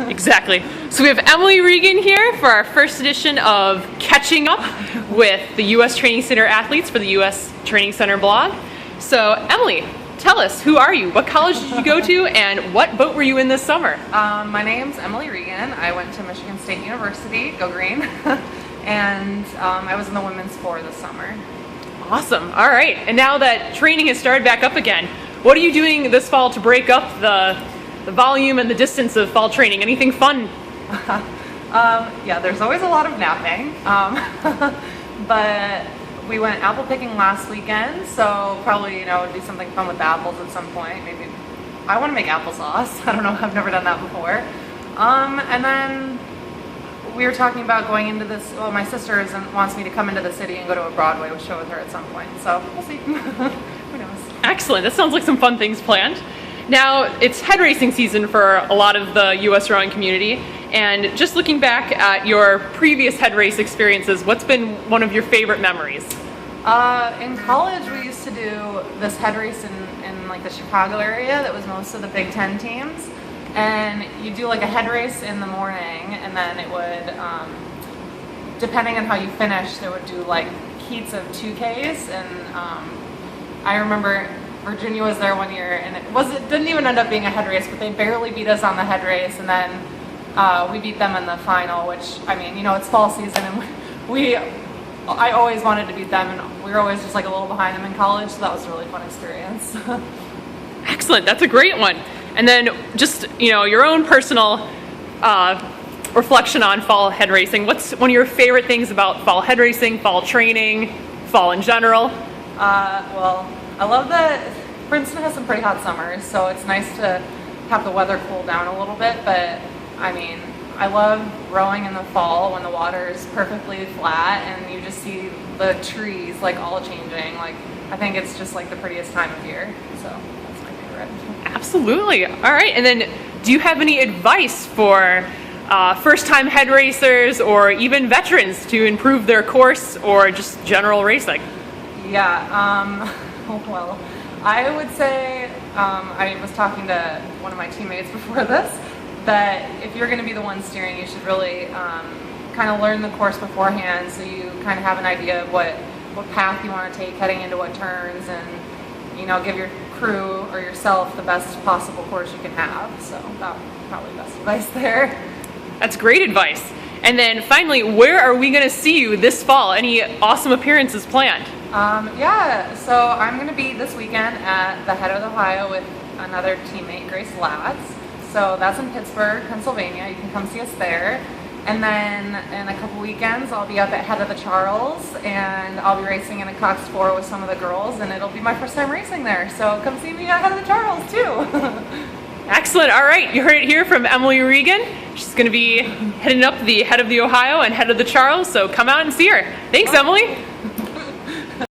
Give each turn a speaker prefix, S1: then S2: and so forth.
S1: Exactly. So we have Emily Regan here for our first edition of Catching Up with the U.S. Training Center athletes for the U.S. Training Center blog. So Emily, tell us, who are you? What college did you go to, and what boat were you in this summer?
S2: My name's Emily Regan. I went to Michigan State University, go green, and I was in the women's 4 this summer.
S1: Awesome. All right. And now that training has started back up again, what are you doing this fall to break up the volume and the distance of fall training? Anything fun?
S2: Yeah, there's always a lot of napping, but we went apple picking last weekend, so probably, do something fun with the apples at some point. Maybe I want to make applesauce. I don't know, I've never done that before. And then we were talking about going into this, well, my sister wants me to come into the city and go to a Broadway show with her at some point, so we'll see. Who knows?
S1: Excellent. That sounds like some fun things planned. Now, it's head racing season for a lot of the U.S. rowing community, and just looking back at your previous head race experiences, what's been one of your favorite memories?
S2: In college, we used to do this head race in like the Chicago area that was most of the Big Ten teams, and you do like a head race in the morning, and then it would, depending on how you finished, they would do like heats of 2Ks, and I remember Virginia was there one year, and it didn't even end up being a head race, but they barely beat us on the head race, and then we beat them in the final, which, I mean, it's fall season, and I always wanted to beat them, and we were always just like a little behind them in college, so that was a really fun experience.
S1: Excellent. That's a great one. And then just, your own personal reflection on fall head racing. What's one of your favorite things about fall head racing, fall training, fall in general?
S2: Well, I love that Princeton has some pretty hot summers, so it's nice to have the weather cool down a little bit, but I mean, I love rowing in the fall when the water is perfectly flat and you just see the trees like all changing. Like, I think it's just like the prettiest time of year, so that's my favorite.
S1: Absolutely. All right, and then do you have any advice for first-time head racers or even veterans to improve their course or just general racing?
S2: Yeah, well, I would say, I was talking to one of my teammates before this, that if you're going to be the one steering, you should really kind of learn the course beforehand, so you kind of have an idea of what path you want to take heading into what turns, and give your crew or yourself the best possible course you can have. So that's probably best advice there.
S1: That's great advice. And then finally, where are we going to see you this fall? Any awesome appearances planned?
S2: Yeah, so I'm going to be this weekend at the Head of Ohio with another teammate, Grace Latz. So that's in Pittsburgh, Pennsylvania. You can come see us there. And then in a couple weekends, I'll be up at Head of the Charles, and I'll be racing in a Cox 4 with some of the girls, and it'll be my first time racing there. So come see me at Head of the Charles, too.
S1: Excellent. All right, you heard it here from Emily Regan. She's going to be heading up the Head of the Ohio and Head of the Charles, so come out and see her. Thanks, Emily.